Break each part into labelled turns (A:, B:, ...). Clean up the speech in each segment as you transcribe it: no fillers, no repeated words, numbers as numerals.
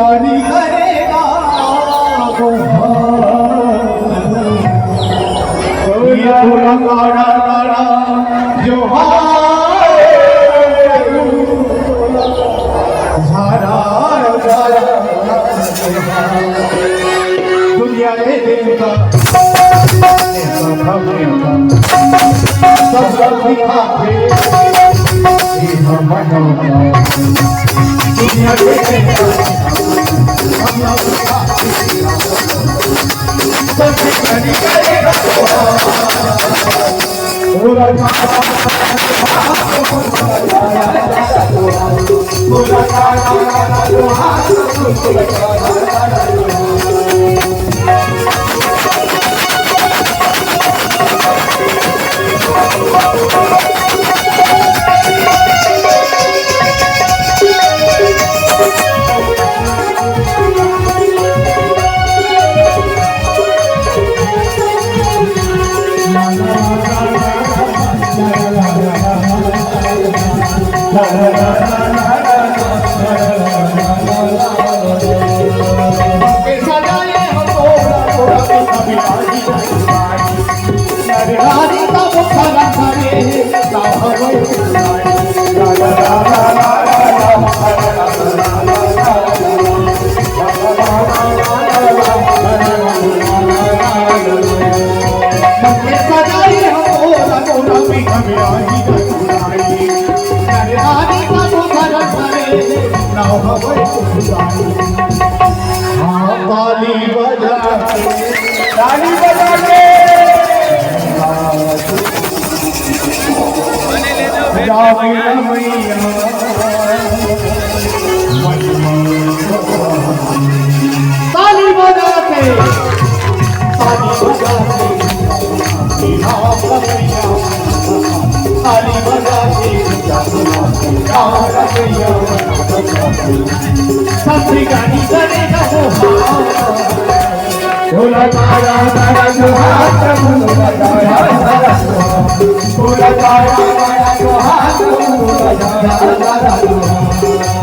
A: जारी करेगा थोड़ा काड़ा काड़ा जो झारा झारा दुनिया के दिन का सब दिखाते दुनिया के दिन का ताली बजा के ताली बजा के ताली बजा के सबरी गानी करेगा भोला तारा तारा जो हाथ भोला तारा तारा भोला तारा तारा जो हाथ भोला तारा तारा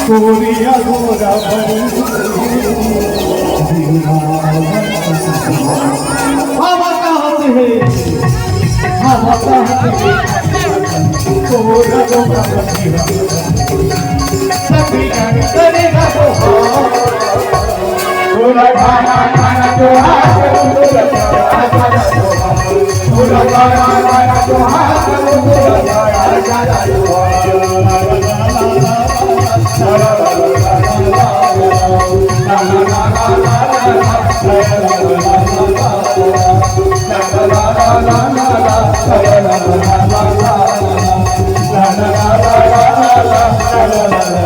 A: पूरिया गोरा हवा कहाँ से है हवा कहाँ से गोरा गोरा सभी गाने करेगा गोरा गाना गाना जो हाथ गोरा गाना गोरा गाना गाना जो हाथ गोरा गाना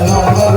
A: la